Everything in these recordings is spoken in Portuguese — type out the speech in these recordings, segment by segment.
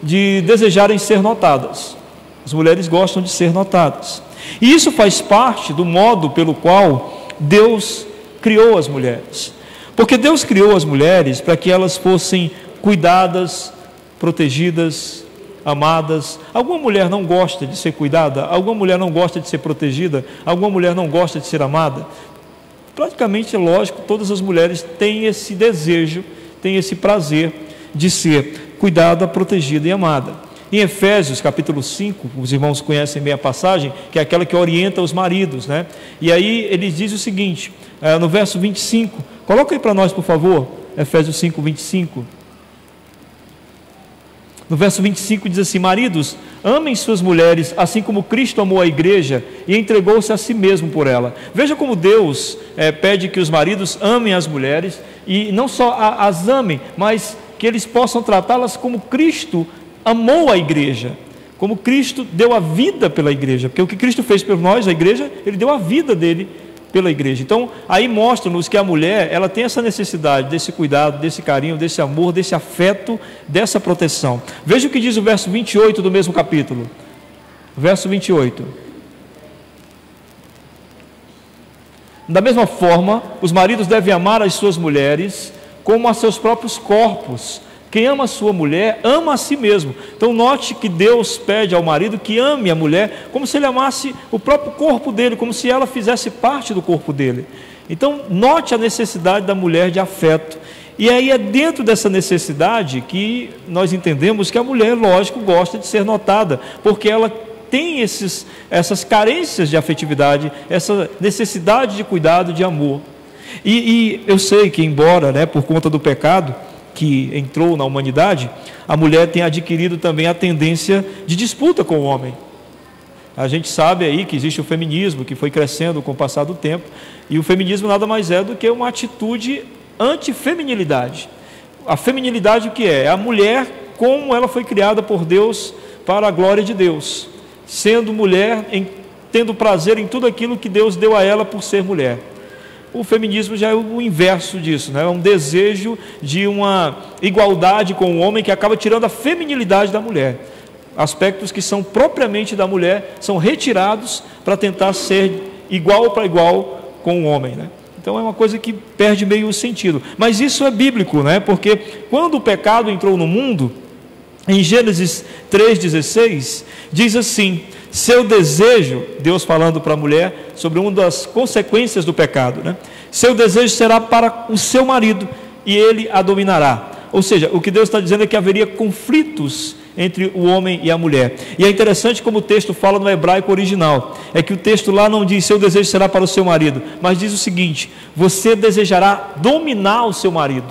de desejarem ser notadas. As mulheres gostam de ser notadas. E isso faz parte do modo pelo qual Deus criou as mulheres. Porque Deus criou as mulheres para que elas fossem cuidadas, protegidas, amadas. Alguma mulher não gosta de ser cuidada? Alguma mulher não gosta de ser protegida? Alguma mulher não gosta de ser amada? Praticamente, é lógico, todas as mulheres têm esse desejo, têm esse prazer de ser cuidada, protegida e amada. Em Efésios capítulo 5, os irmãos conhecem bem a passagem, que é aquela que orienta os maridos, né? E aí ele diz o seguinte, no verso 25, coloca aí para nós, por favor, Efésios 5, 25. No verso 25 diz assim: maridos, amem suas mulheres, assim como Cristo amou a igreja e entregou-se a si mesmo por ela. Veja como Deus pede que os maridos amem as mulheres, e não só as amem, mas que eles possam tratá-las como Cristo amou a igreja, como Cristo deu a vida pela igreja, porque o que Cristo fez por nós, a igreja, Ele deu a vida dele pela igreja. Então, aí mostra-nos que a mulher, ela tem essa necessidade desse cuidado, desse carinho, desse amor, desse afeto, dessa proteção. Veja o que diz o verso 28 do mesmo capítulo. Verso 28. Da mesma forma, os maridos devem amar as suas mulheres como a seus próprios corpos. Quem ama a sua mulher, ama a si mesmo. Então note que Deus pede ao marido que ame a mulher como se ele amasse o próprio corpo dele, como se ela fizesse parte do corpo dele. Então note a necessidade da mulher de afeto. E aí é dentro dessa necessidade que nós entendemos que a mulher, lógico, gosta de ser notada, porque ela tem essas carências de afetividade, essa necessidade de cuidado, de amor. E eu sei que, embora, por conta do pecado que entrou na humanidade, a mulher tem adquirido também a tendência de disputa com o homem. A gente sabe aí que existe o feminismo, que foi crescendo com o passar do tempo, e o feminismo nada mais é do que uma atitude anti-feminilidade. A feminilidade o que é? É a mulher como ela foi criada por Deus para a glória de Deus, sendo mulher, tendo prazer em tudo aquilo que Deus deu a ela por ser mulher. O feminismo já é o inverso disso, né? É um desejo de uma igualdade com o homem que acaba tirando a feminilidade da mulher. Aspectos que são propriamente da mulher são retirados para tentar ser igual para igual com o homem, né? Então é uma coisa que perde meio o sentido. Mas isso é bíblico, né? Porque quando o pecado entrou no mundo, em Gênesis 3,16, diz assim: seu desejo, Deus falando para a mulher sobre uma das consequências do pecado, né? Seu desejo será para o seu marido e ele a dominará. Ou seja, o que Deus está dizendo é que haveria conflitos entre o homem e a mulher. E é interessante como o texto fala no hebraico original, é que o texto lá não diz seu desejo será para o seu marido, mas diz o seguinte: você desejará dominar o seu marido,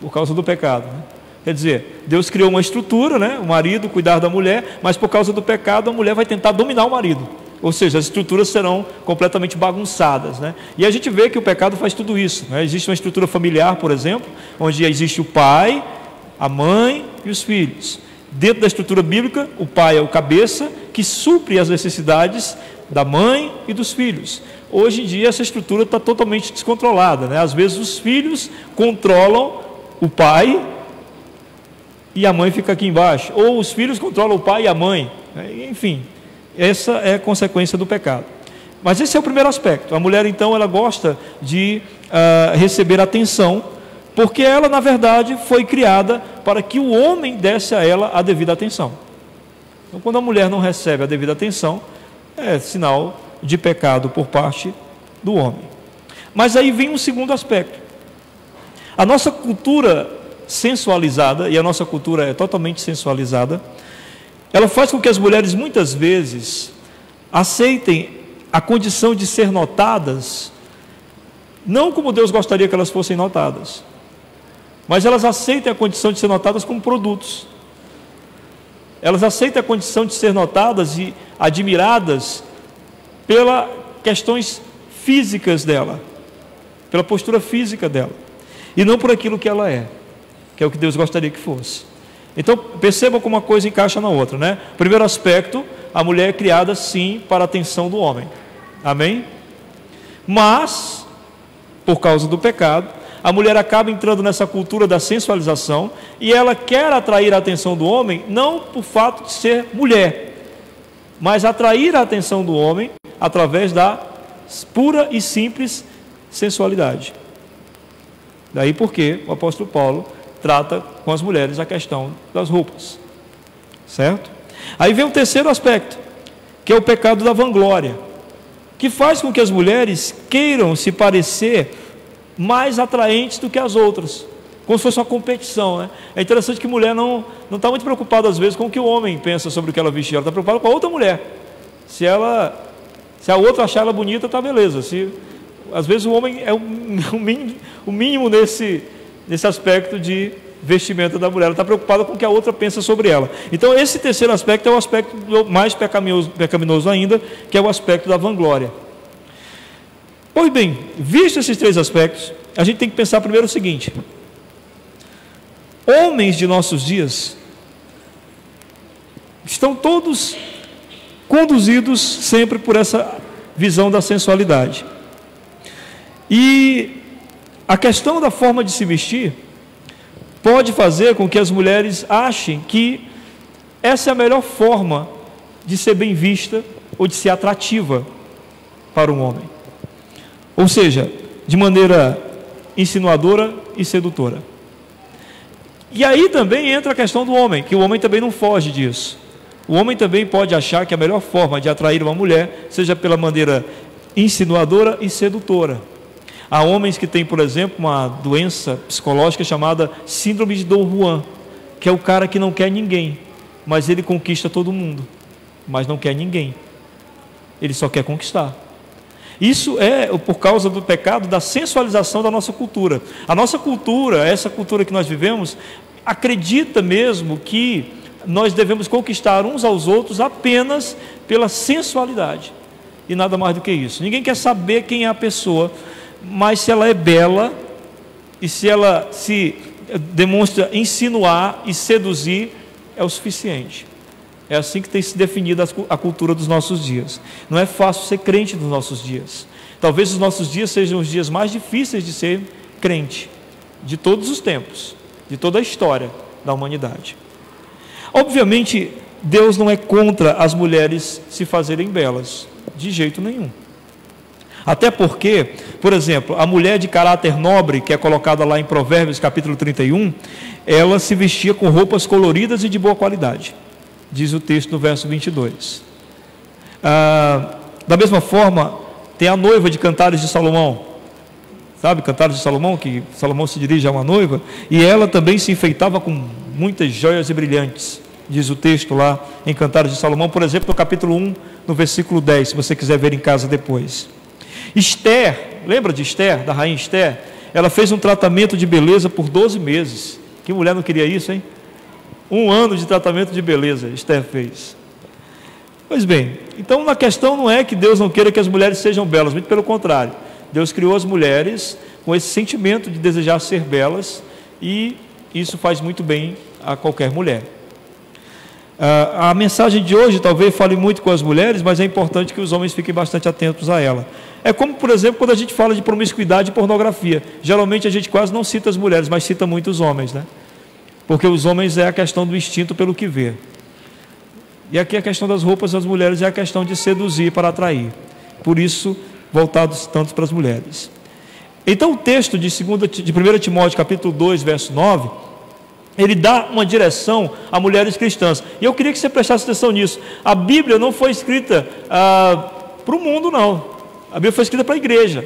por causa do pecado, né? Quer dizer, Deus criou uma estrutura, né? O marido cuidar da mulher, mas por causa do pecado a mulher vai tentar dominar o marido. Ou seja, as estruturas serão completamente bagunçadas, né? E a gente vê que o pecado faz tudo isso, né? Existe uma estrutura familiar, por exemplo, onde existe o pai, a mãe e os filhos. Dentro da estrutura bíblica, o pai é o cabeça que supre as necessidades da mãe e dos filhos. Hoje em dia essa estrutura está totalmente descontrolada, né? Às vezes os filhos controlam o pai e a mãe fica aqui embaixo, ou os filhos controlam o pai e a mãe, enfim, essa é a consequência do pecado. Mas esse é o primeiro aspecto. A mulher então ela gosta de receber atenção, porque ela na verdade foi criada para que o homem desse a ela a devida atenção. Então quando a mulher não recebe a devida atenção, é sinal de pecado por parte do homem. Mas aí vem um segundo aspecto. A nossa cultura sensualizada, e a nossa cultura é totalmente sensualizada, ela faz com que as mulheres muitas vezes aceitem a condição de ser notadas, não como Deus gostaria que elas fossem notadas, mas elas aceitam a condição de ser notadas como produtos. Elas aceitam a condição de ser notadas e admiradas pelas questões físicas dela, pela postura física dela, e não por aquilo que ela é, que é o que Deus gostaria que fosse. Então percebam como uma coisa encaixa na outra, né? Primeiro aspecto, a mulher é criada sim para a atenção do homem, amém? Mas por causa do pecado, a mulher acaba entrando nessa cultura da sensualização e ela quer atrair a atenção do homem, não por fato de ser mulher, mas atrair a atenção do homem através da pura e simples sensualidade. Daí porque o apóstolo Paulo trata com as mulheres a questão das roupas, certo? Aí vem o terceiro aspecto, que é o pecado da vanglória, que faz com que as mulheres queiram se parecer mais atraentes do que as outras, como se fosse uma competição, né? É interessante que a mulher não está muito preocupada às vezes com o que o homem pensa sobre o que ela vestir, ela está preocupada com a outra mulher. Se a outra achar ela bonita, está beleza. Às vezes o homem é o mínimo nesse aspecto de vestimenta da mulher, ela está preocupada com o que a outra pensa sobre ela. Então esse terceiro aspecto é o aspecto mais pecaminoso ainda, que é o aspecto da vanglória. Pois bem, visto esses três aspectos, a gente tem que pensar primeiro o seguinte: homens de nossos dias estão todos conduzidos sempre por essa visão da sensualidade, e a questão da forma de se vestir pode fazer com que as mulheres achem que essa é a melhor forma de ser bem vista ou de ser atrativa para um homem, ou seja, de maneira insinuadora e sedutora. E aí também entra a questão do homem, que o homem também não foge disso. O homem também pode achar que a melhor forma de atrair uma mulher seja pela maneira insinuadora e sedutora. Há homens que têm, por exemplo, uma doença psicológica chamada síndrome de Dom Juan, que é o cara que não quer ninguém, mas ele conquista todo mundo, mas não quer ninguém, ele só quer conquistar. Isso é por causa do pecado da sensualização da nossa cultura. A nossa cultura, essa cultura que nós vivemos, acredita mesmo que nós devemos conquistar uns aos outros apenas pela sensualidade, e nada mais do que isso. Ninguém quer saber quem é a pessoa, mas se ela é bela e se ela se demonstra insinuar e seduzir, é o suficiente. É assim que tem se definido a cultura dos nossos dias. Não é fácil ser crente nos nossos dias. Talvez os nossos dias sejam os dias mais difíceis de ser crente, de todos os tempos, de toda a história da humanidade. Obviamente, Deus não é contra as mulheres se fazerem belas, de jeito nenhum. Até porque, por exemplo, a mulher de caráter nobre, que é colocada lá em Provérbios capítulo 31, ela se vestia com roupas coloridas e de boa qualidade, diz o texto no verso 22. Da mesma forma, tem a noiva de Cantares de Salomão, sabe, Cantares de Salomão, que Salomão se dirige a uma noiva, e ela também se enfeitava com muitas joias e brilhantes, diz o texto lá em Cantares de Salomão, por exemplo, no capítulo 1, no versículo 10, se você quiser ver em casa depois. Esther, lembra de Esther, da rainha Esther? Ela fez um tratamento de beleza por 12 meses. Que mulher não queria isso, hein? 1 ano de tratamento de beleza Esther fez. Pois bem, então a questão não é que Deus não queira que as mulheres sejam belas, muito pelo contrário. Deus criou as mulheres com esse sentimento de desejar ser belas, e isso faz muito bem a qualquer mulher. A mensagem de hoje talvez fale muito com as mulheres, mas é importante que os homens fiquem bastante atentos a ela. É como, por exemplo, quando a gente fala de promiscuidade e pornografia. Geralmente a gente quase não cita as mulheres, mas cita muito os homens, né? Porque os homens é a questão do instinto pelo que vê. E aqui a questão das roupas das mulheres é a questão de seduzir para atrair. Por isso, voltados tanto para as mulheres. Então o texto de 1 Timóteo capítulo 2, verso 9, ele dá uma direção a mulheres cristãs. E eu queria que você prestasse atenção nisso. A Bíblia não foi escrita para o mundo, não. A Bíblia foi escrita para a igreja.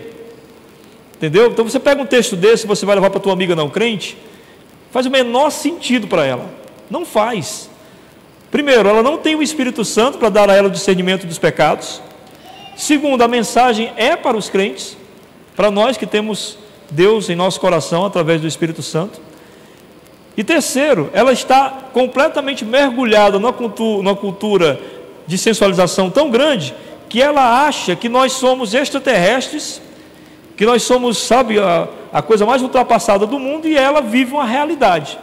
Entendeu? Então você pega um texto desse, você vai levar para a tua amiga não crente, faz o menor sentido para ela. Não faz. Primeiro, ela não tem o Espírito Santo para dar a ela o discernimento dos pecados. Segundo, a mensagem é para os crentes, para nós que temos Deus em nosso coração através do Espírito Santo. E terceiro, ela está completamente mergulhada numa cultura de sensualização tão grande que ela acha que nós somos extraterrestres, que nós somos, sabe, a coisa mais ultrapassada do mundo, e ela vive uma realidade.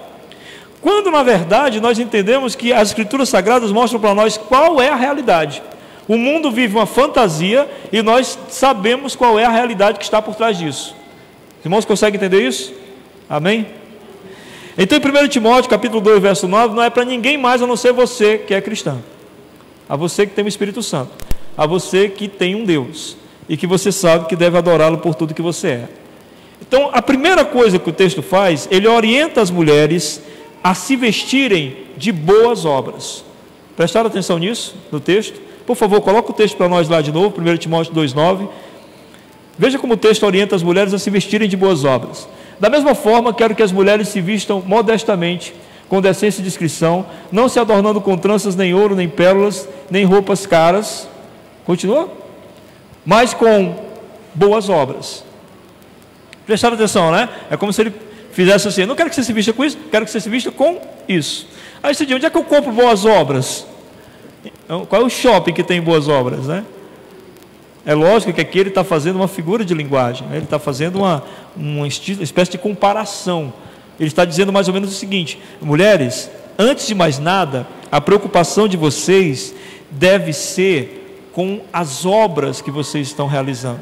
Quando na verdade nós entendemos que as Escrituras Sagradas mostram para nós qual é a realidade. O mundo vive uma fantasia e nós sabemos qual é a realidade que está por trás disso. Os irmãos conseguem entender isso? Amém? Então em 1 Timóteo capítulo 2, verso 9, não é para ninguém mais a não ser você que é cristão, a você que tem o Espírito Santo, a você que tem um Deus e que você sabe que deve adorá-lo por tudo que você é. Então a primeira coisa que o texto faz, ele orienta as mulheres a se vestirem de boas obras. Prestaram atenção nisso no texto? Por favor, coloca o texto para nós lá de novo, 1 Timóteo 2,9. Veja como o texto orienta as mulheres a se vestirem de boas obras. Da mesma forma, quero que as mulheres se vistam modestamente, com decência e discrição, não se adornando com tranças, nem ouro, nem pérolas, nem roupas caras. Continua? Mas com boas obras. Prestaram atenção, né? É como se ele fizesse assim: não quero que você se vista com isso, quero que você se vista com isso. Aí você diz: onde é que eu compro boas obras? Qual é o shopping que tem boas obras, né? É lógico que aqui ele está fazendo uma figura de linguagem, né? Ele está fazendo uma espécie de comparação. Ele está dizendo mais ou menos o seguinte: mulheres, antes de mais nada, a preocupação de vocês deve ser com as obras que vocês estão realizando.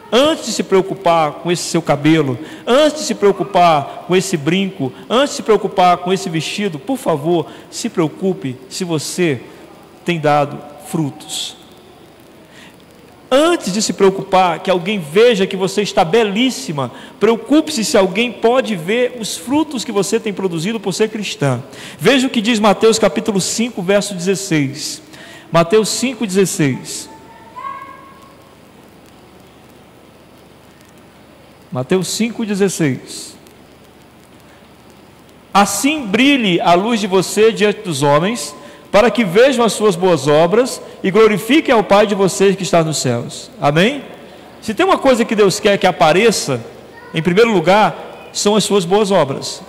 Antes de se preocupar com esse seu cabelo, antes de se preocupar com esse brinco, antes de se preocupar com esse vestido, por favor, se preocupe se você tem dado frutos. Antes de se preocupar que alguém veja que você está belíssima, preocupe-se se alguém pode ver os frutos que você tem produzido por ser cristã. Veja o que diz Mateus capítulo 5, verso 16. Mateus 5,16. Mateus 5,16. Assim brilhe a luz de você diante dos homens, para que vejam as suas boas obras e glorifiquem ao Pai de vocês que está nos céus. Amém? Se tem uma coisa que Deus quer que apareça, em primeiro lugar, são as suas boas obras.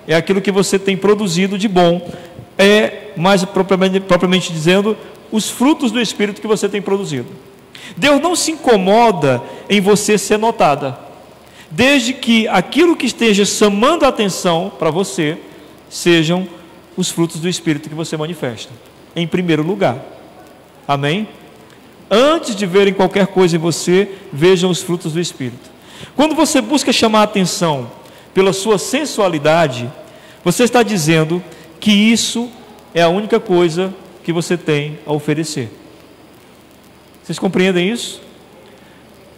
É aquilo que você tem produzido de bom. É, mais propriamente dizendo, os frutos do Espírito que você tem produzido. Deus não se incomoda em você ser notada, desde que aquilo que esteja chamando a atenção para você sejam os frutos do Espírito que você manifesta, em primeiro lugar. Amém? Antes de verem qualquer coisa em você, vejam os frutos do Espírito. Quando você busca chamar a atenção pela sua sensualidade, você está dizendo que isso é a única coisa que você tem a oferecer. Vocês compreendem isso?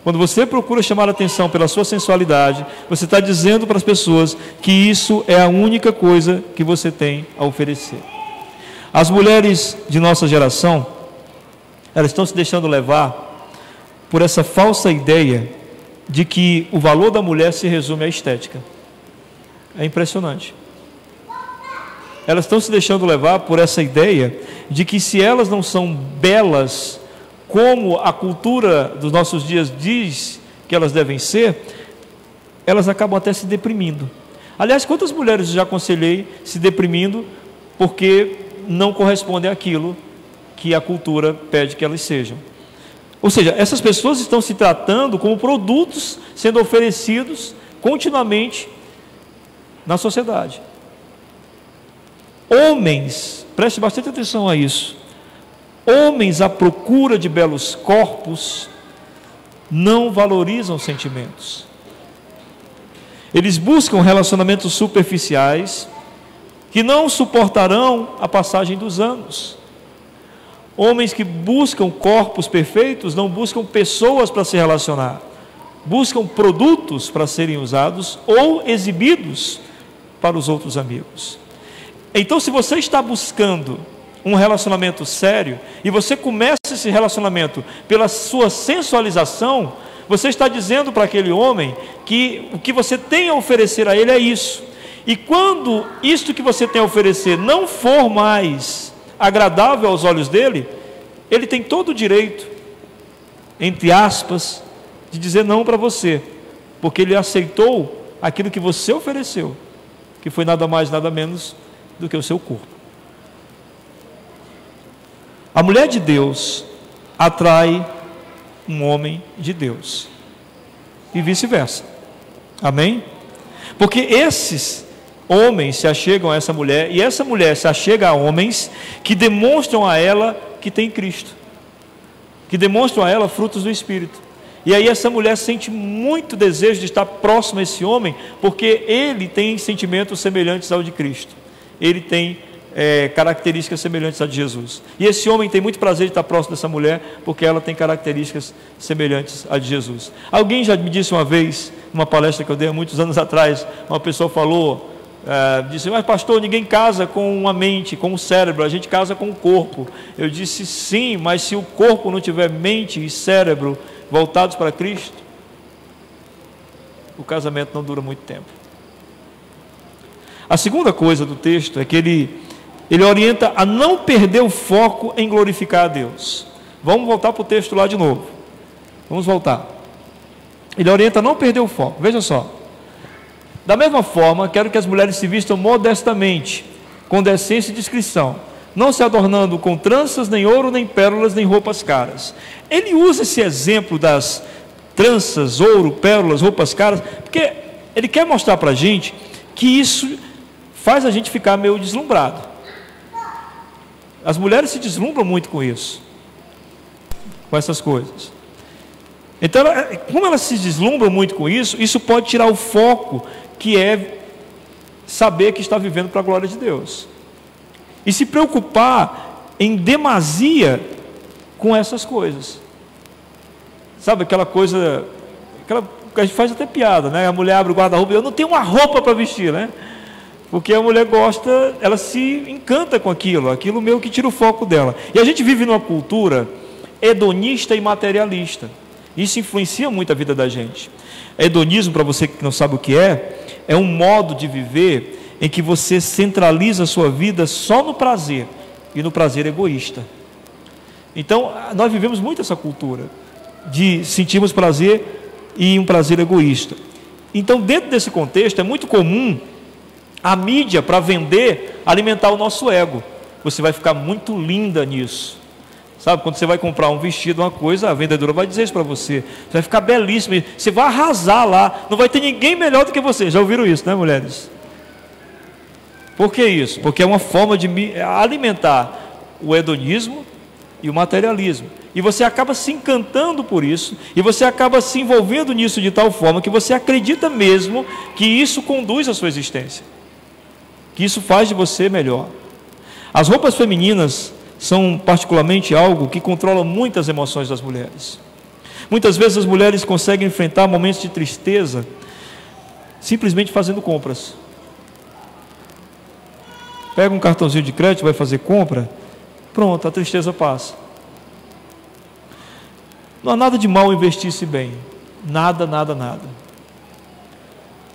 Quando você procura chamar a atenção pela sua sensualidade, você está dizendo para as pessoas que isso é a única coisa que você tem a oferecer. As mulheres de nossa geração, elas estão se deixando levar por essa falsa ideia de que o valor da mulher se resume à estética. É impressionante. Elas estão se deixando levar por essa ideia de que se elas não são belas como a cultura dos nossos dias diz que elas devem ser, elas acabam até se deprimindo. Aliás, quantas mulheres eu já aconselhei se deprimindo porque não correspondem àquilo que a cultura pede que elas sejam? Ou seja, essas pessoas estão se tratando como produtos sendo oferecidos continuamente na sociedade. Homens, preste bastante atenção a isso. Homens à procura de belos corpos não valorizam sentimentos. Eles buscam relacionamentos superficiais que não suportarão a passagem dos anos. Homens que buscam corpos perfeitos não buscam pessoas para se relacionar, buscam produtos para serem usados ou exibidos para os outros amigos. Então, se você está buscando um relacionamento sério, e você começa esse relacionamento pela sua sensualização, você está dizendo para aquele homem que o que você tem a oferecer a ele é isso. E quando isto que você tem a oferecer não for mais agradável aos olhos dele, ele tem todo o direito, entre aspas, de dizer não para você, porque ele aceitou aquilo que você ofereceu, que foi nada mais, nada menos do que o seu corpo. A mulher de Deus atrai um homem de Deus e vice-versa. Amém? Porque esses homens se achegam a essa mulher e essa mulher se achega a homens que demonstram a ela que tem Cristo, que demonstram a ela frutos do Espírito. E aí essa mulher sente muito desejo de estar próximo a esse homem, porque ele tem sentimentos semelhantes ao de Cristo. Ele tem características semelhantes a de Jesus. E esse homem tem muito prazer de estar próximo dessa mulher, porque ela tem características semelhantes a de Jesus. Alguém já me disse uma vez, numa palestra que eu dei há muitos anos atrás, uma pessoa falou, disse: mas pastor, ninguém casa com uma mente, com o cérebro, a gente casa com o corpo. Eu disse: sim, mas se o corpo não tiver mente e cérebro voltados para Cristo, o casamento não dura muito tempo. A segunda coisa do texto é que ele orienta a não perder o foco em glorificar a Deus. Vamos voltar para o texto lá de novo. Vamos voltar. Ele orienta a não perder o foco. Veja só. Da mesma forma, quero que as mulheres se vistam modestamente, com decência e discrição, não se adornando com tranças, nem ouro, nem pérolas, nem roupas caras. Ele usa esse exemplo das tranças, ouro, pérolas, roupas caras, porque ele quer mostrar para a gente que isso faz a gente ficar meio deslumbrado. As mulheres se deslumbram muito com isso, com essas coisas. Então, como elas se deslumbram muito com isso, isso pode tirar o foco, que é saber que está vivendo para a glória de Deus, e se preocupar em demasia com essas coisas. Sabe aquela coisa, que a gente faz até piada, né? A mulher abre o guarda-roupa: eu não tenho uma roupa para vestir, né? Porque a mulher gosta, ela se encanta com aquilo meio que tira o foco dela. E a gente vive numa cultura hedonista e materialista. Isso influencia muito a vida da gente. Hedonismo, para você que não sabe o que é um modo de viver em que você centraliza a sua vida só no prazer, e no prazer egoísta. Então, nós vivemos muito essa cultura de sentirmos prazer e um prazer egoísta. Então, dentro desse contexto, é muito comum a mídia, para vender, alimentar o nosso ego. Você vai ficar muito linda nisso. Sabe, quando você vai comprar um vestido, uma coisa, a vendedora vai dizer isso para você. Você vai ficar belíssima, você vai arrasar lá, não vai ter ninguém melhor do que você. Já ouviram isso, né, mulheres? Por que isso? Porque é uma forma de alimentar o hedonismo e o materialismo. E você acaba se encantando por isso, e você acaba se envolvendo nisso de tal forma que você acredita mesmo que isso conduz à sua existência, que isso faz de você melhor. As roupas femininas são particularmente algo que controla muitas emoções das mulheres. Muitas vezes as mulheres conseguem enfrentar momentos de tristeza simplesmente fazendo compras. Pega um cartãozinho de crédito, vai fazer compra, pronto, a tristeza passa. Não há nada de mal investir-se bem, nada.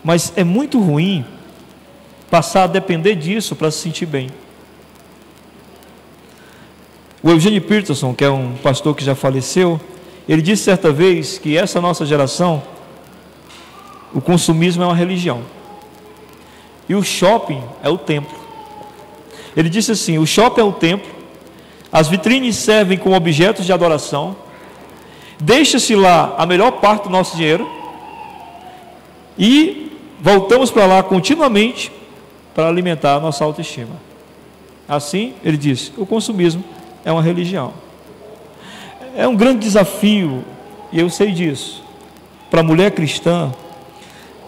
Mas é muito ruim passar a depender disso para se sentir bem. O Eugene Peterson, que é um pastor que já faleceu, ele disse certa vez que essa nossa geração, o consumismo é uma religião e o shopping é o templo. Ele disse assim: o shopping é o templo, as vitrines servem como objetos de adoração, deixa-se lá a melhor parte do nosso dinheiro e voltamos para lá continuamente para alimentar a nossa autoestima. Assim, ele disse, o consumismo é uma religião. É um grande desafio, e eu sei disso, para a mulher cristã,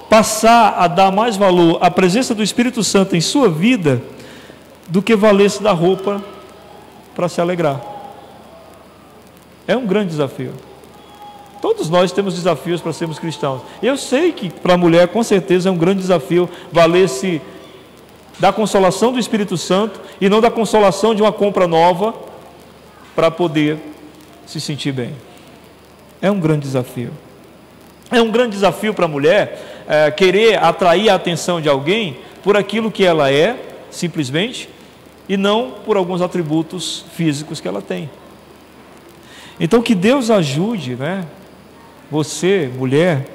passar a dar mais valor à presença do Espírito Santo em sua vida do que valer-se da roupa para se alegrar. É um grande desafio. Todos nós temos desafios para sermos cristãos. Eu sei que para a mulher, com certeza, é um grande desafio valer-se da consolação do Espírito Santo e não da consolação de uma compra nova para poder se sentir bem. É um grande desafio. É um grande desafio para a mulher querer atrair a atenção de alguém por aquilo que ela é, simplesmente, e não por alguns atributos físicos que ela tem. Então, que Deus ajude, né? Você, mulher,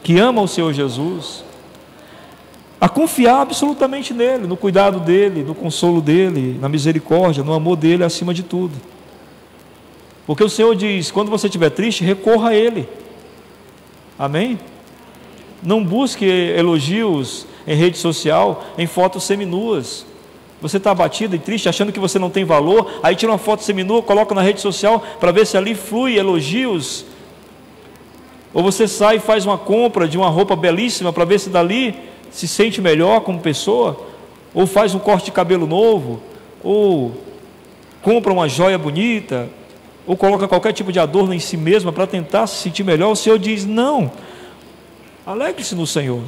que ama o Senhor Jesus, a confiar absolutamente nele, no cuidado dele, no consolo dele, na misericórdia, no amor dele acima de tudo. Porque o Senhor diz, quando você estiver triste, recorra a ele. Amém? Não busque elogios em rede social, em fotos seminuas. Você está abatido e triste, achando que você não tem valor, aí tira uma foto seminua, coloca na rede social para ver se ali flui elogios Ou você sai e faz uma compra de uma roupa belíssima para ver se dali se sente melhor como pessoa, ou faz um corte de cabelo novo, ou compra uma joia bonita, ou coloca qualquer tipo de adorno em si mesma para tentar se sentir melhor. O Senhor diz: não, alegre-se no Senhor.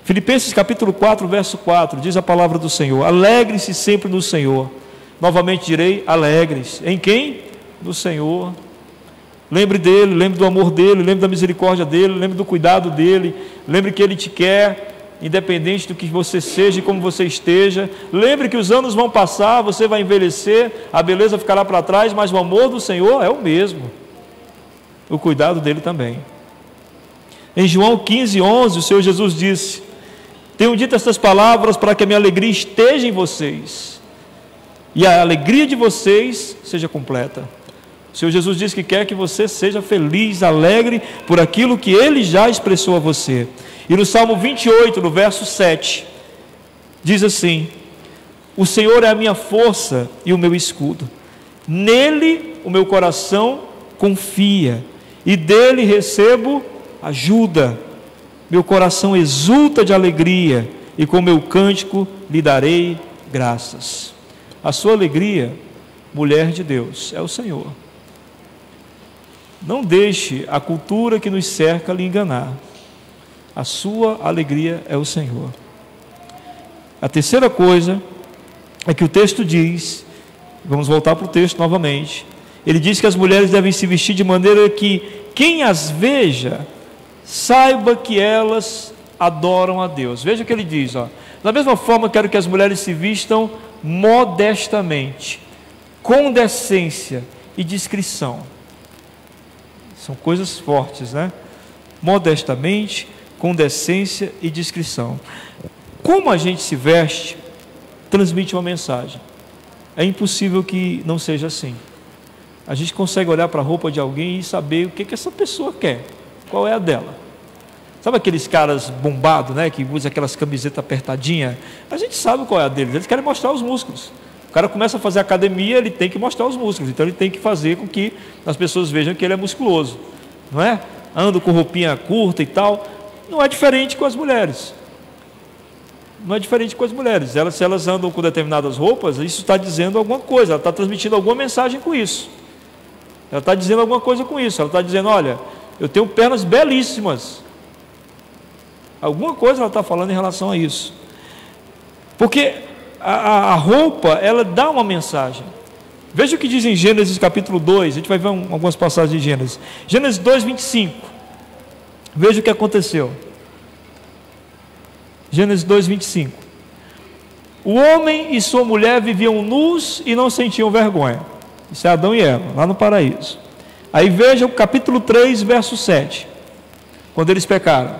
Filipenses capítulo 4, verso 4, diz a palavra do Senhor: alegre-se sempre no Senhor. Novamente direi: alegre-se. Em quem? No Senhor. Lembre dele, lembre do amor dele, lembre da misericórdia dele, lembre do cuidado dele, lembre que ele te quer, independente do que você seja e como você esteja. Lembre que os anos vão passar, você vai envelhecer, a beleza ficará para trás, mas o amor do Senhor é o mesmo, o cuidado dele também. Em João 15, 11, o Senhor Jesus disse: tenho dito estas palavras para que a minha alegria esteja em vocês e a alegria de vocês seja completa. O Senhor Jesus diz que quer que você seja feliz, alegre por aquilo que Ele já expressou a você. E no Salmo 28, no verso 7, diz assim: o Senhor é a minha força e o meu escudo, nele o meu coração confia, e dele recebo ajuda. Meu coração exulta de alegria, e com meu cântico lhe darei graças. A sua alegria, mulher de Deus, é o Senhor. Não deixe a cultura que nos cerca lhe enganar. A sua alegria é o Senhor. A terceira coisa é que o texto diz, vamos voltar para o texto novamente, ele diz que as mulheres devem se vestir de maneira que quem as veja saiba que elas adoram a Deus. Veja o que ele diz, ó. Da mesma forma, quero que as mulheres se vistam modestamente, com decência e discrição. São coisas fortes, né? Modestamente, com decência e discrição. Como a gente se veste, transmite uma mensagem. É impossível que não seja assim. A gente consegue olhar para a roupa de alguém e saber o que essa pessoa quer, qual é a dela. Sabe aqueles caras bombados, né, que usam aquelas camisetas apertadinhas? A gente sabe qual é a deles, eles querem mostrar os músculos. O cara começa a fazer academia, ele tem que mostrar os músculos, então ele tem que fazer com que as pessoas vejam que ele é musculoso, não é? Anda com roupinha curta e tal. Não é diferente com as mulheres. Não é diferente com as mulheres. Se elas andam com determinadas roupas, isso está dizendo alguma coisa, ela está transmitindo alguma mensagem com isso. Ela está dizendo alguma coisa com isso. Ela está dizendo: olha, eu tenho pernas belíssimas. Alguma coisa ela está falando em relação a isso. Porque a roupa, ela dá uma mensagem. Veja o que diz em Gênesis capítulo 2. A gente vai ver algumas passagens de Gênesis. Gênesis 2, 25. Veja o que aconteceu. Gênesis 2, 25. O homem e sua mulher viviam nus e não sentiam vergonha. Isso é Adão e Eva, lá no paraíso. Aí veja o capítulo 3, verso 7. Quando eles pecaram.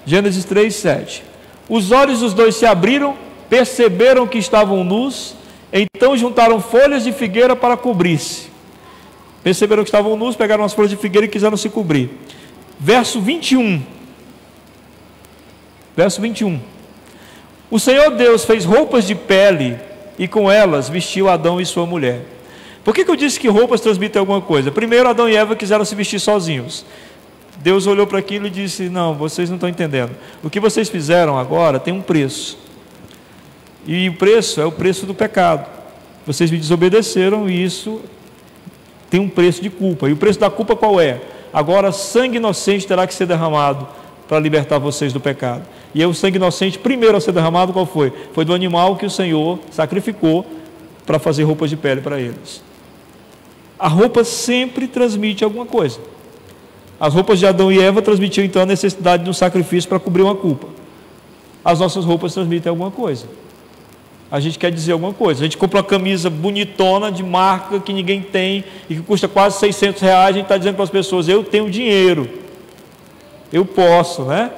Gênesis 3, 7. Os olhos dos dois se abriram, perceberam que estavam nus, então juntaram folhas de figueira para cobrir-se. Perceberam que estavam nus, pegaram as folhas de figueira e quiseram se cobrir. Verso 21. Verso 21. O Senhor Deus fez roupas de pele e com elas vestiu Adão e sua mulher. Por que eu disse que roupas transmitem alguma coisa? Primeiro, Adão e Eva quiseram se vestir sozinhos. Deus olhou para aquilo e disse: não, vocês não estão entendendo. O que vocês fizeram agora tem um preço. E o preço é o preço do pecado. Vocês me desobedeceram e isso tem um preço de culpa. E o preço da culpa qual é? Agora sangue inocente terá que ser derramado para libertar vocês do pecado. E aí o sangue inocente, primeiro a ser derramado, qual foi? Foi do animal que o Senhor sacrificou para fazer roupas de pele para eles. A roupa sempre transmite alguma coisa. As roupas de Adão e Eva transmitiam então a necessidade de um sacrifício para cobrir uma culpa. As nossas roupas transmitem alguma coisa. A gente quer dizer alguma coisa. A gente compra uma camisa bonitona, de marca, que ninguém tem, e que custa quase R$600, a gente está dizendo para as pessoas: eu tenho dinheiro, eu posso, né?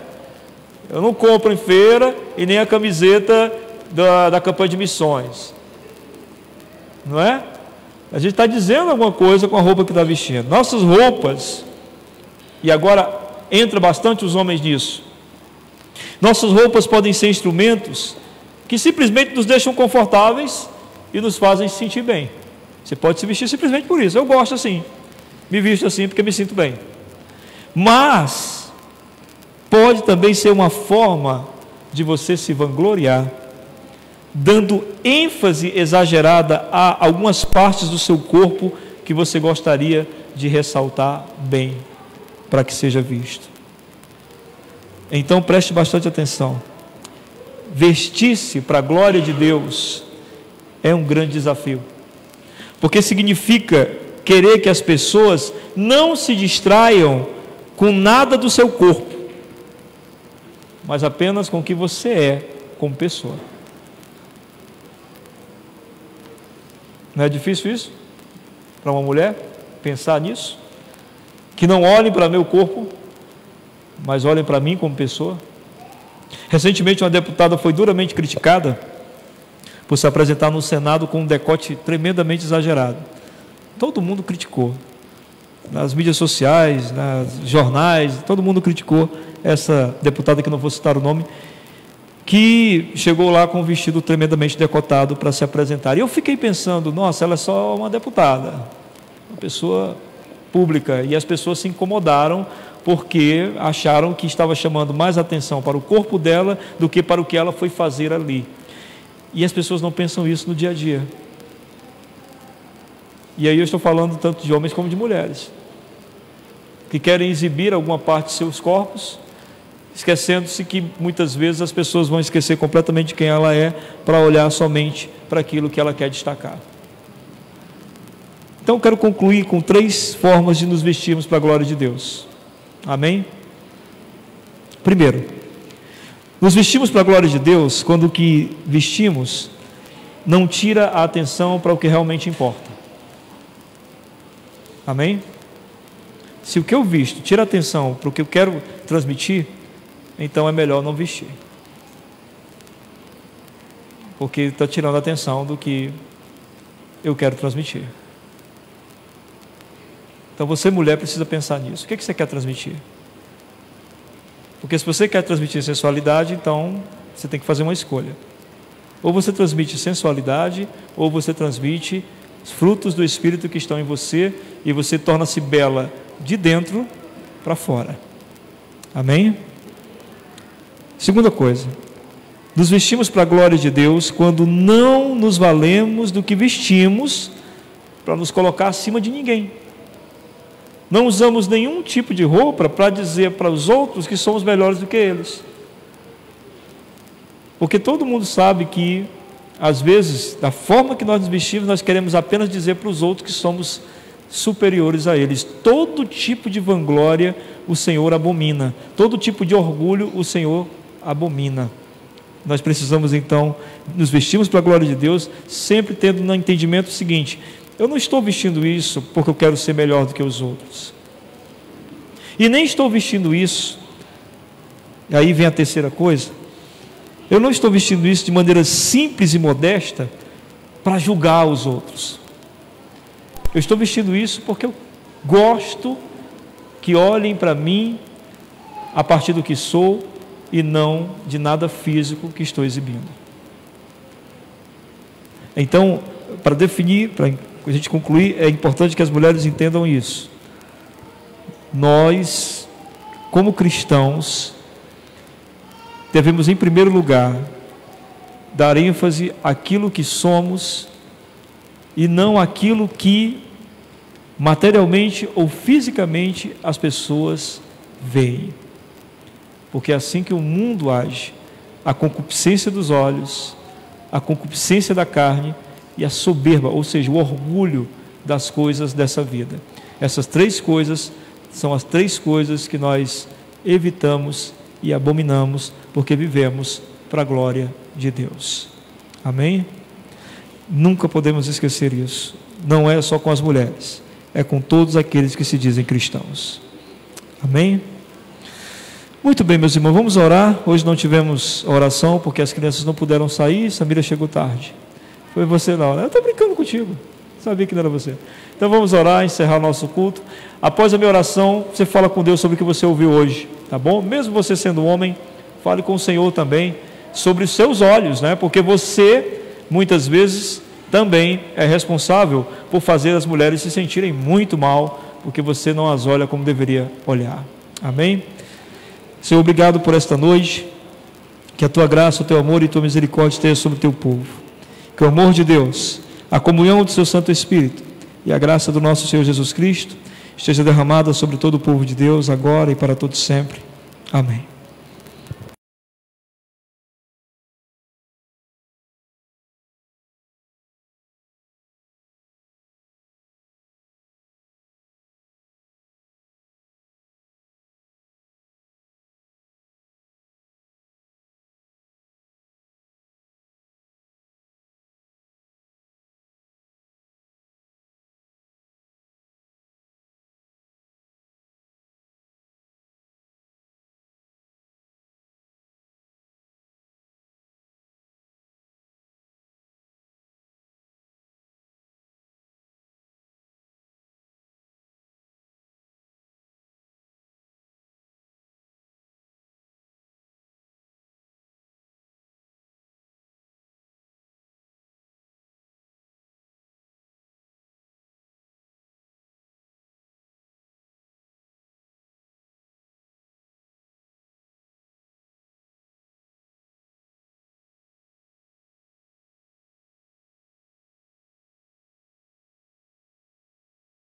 Eu não compro em feira e nem a camiseta da campanha de missões, não é? A gente está dizendo alguma coisa com a roupa que está vestindo. Nossas roupas, e agora entra bastante os homens nisso, nossas roupas podem ser instrumentos que simplesmente nos deixam confortáveis e nos fazem se sentir bem. Você pode se vestir simplesmente por isso. Eu gosto assim, me visto assim porque me sinto bem. Mas pode também ser uma forma de você se vangloriar, dando ênfase exagerada a algumas partes do seu corpo que você gostaria de ressaltar bem, para que seja visto. Então preste bastante atenção. Vestir-se para a glória de Deus é um grande desafio, porque significa querer que as pessoas não se distraiam com nada do seu corpo, mas apenas com o que você é como pessoa. Não é difícil isso? Para uma mulher pensar nisso? Que não olhem para meu corpo, mas olhem para mim como pessoa. Recentemente uma deputada foi duramente criticada por se apresentar no Senado com um decote tremendamente exagerado. Todo mundo criticou, nas mídias sociais, nos jornais, todo mundo criticou essa deputada, que não vou citar o nome, que chegou lá com um vestido tremendamente decotado para se apresentar. E eu fiquei pensando, nossa, ela é só uma deputada, uma pessoa pública, e as pessoas se incomodaram porque acharam que estava chamando mais atenção para o corpo dela do que para o que ela foi fazer ali. E as pessoas não pensam isso no dia a dia. E aí eu estou falando tanto de homens como de mulheres, que querem exibir alguma parte de seus corpos, esquecendo-se que muitas vezes as pessoas vão esquecer completamente quem ela é, para olhar somente para aquilo que ela quer destacar. Então quero concluir com 3 formas de nos vestirmos para a glória de Deus. Amém? Primeiro, nos vestimos para a glória de Deus quando o que vestimos não tira a atenção para o que realmente importa. Amém? Se o que eu visto tira a atenção para o que eu quero transmitir, então é melhor não vestir, porque está tirando a atenção do que eu quero transmitir. Então você, mulher, precisa pensar nisso. O que você quer transmitir? Porque se você quer transmitir sensualidade, então você tem que fazer uma escolha. Ou você transmite sensualidade, ou você transmite os frutos do Espírito que estão em você, e você torna-se bela de dentro para fora. Amém? Segunda coisa, nos vestimos para a glória de Deus quando não nos valemos do que vestimos para nos colocar acima de ninguém. Não usamos nenhum tipo de roupa para dizer para os outros que somos melhores do que eles. Porque todo mundo sabe que, às vezes, da forma que nós nos vestimos, nós queremos apenas dizer para os outros que somos superiores a eles. Todo tipo de vanglória o Senhor abomina. Todo tipo de orgulho o Senhor abomina. Nós precisamos, então, nos vestirmos para a glória de Deus, sempre tendo no entendimento o seguinte: eu não estou vestindo isso porque eu quero ser melhor do que os outros, e nem estou vestindo isso, e aí vem a terceira coisa, eu não estou vestindo isso de maneira simples e modesta para julgar os outros. Eu estou vestindo isso porque eu gosto que olhem para mim a partir do que sou e não de nada físico que estou exibindo. Então, para definir, para a gente concluir, é importante que as mulheres entendam isso. Nós, como cristãos, devemos, em primeiro lugar, dar ênfase àquilo que somos e não àquilo que materialmente ou fisicamente as pessoas veem. Porque é assim que o mundo age: a concupiscência dos olhos, a concupiscência da carne e a soberba, ou seja, o orgulho das coisas dessa vida. Essas 3 coisas são as 3 coisas que nós evitamos e abominamos, porque vivemos para a glória de Deus. Amém? Nunca podemos esquecer isso. Não é só com as mulheres, é com todos aqueles que se dizem cristãos. Amém? Muito bem, meus irmãos, vamos orar. Hoje não tivemos oração porque as crianças não puderam sair. Samira chegou tarde. Foi você não, né? Eu estou brincando contigo, sabia que não era você. Então vamos orar, encerrar o nosso culto. Após a minha oração, você fala com Deus sobre o que você ouviu hoje, tá bom? Mesmo você sendo homem, fale com o Senhor também sobre os seus olhos, né? Porque você, muitas vezes, também é responsável por fazer as mulheres se sentirem muito mal, porque você não as olha como deveria olhar. Amém? Senhor, obrigado por esta noite. Que a tua graça, o teu amor e a tua misericórdia estejam sobre o teu povo. Que o amor de Deus, a comunhão do seu Santo Espírito e a graça do nosso Senhor Jesus Cristo esteja derramada sobre todo o povo de Deus, agora e para todo sempre. Amém.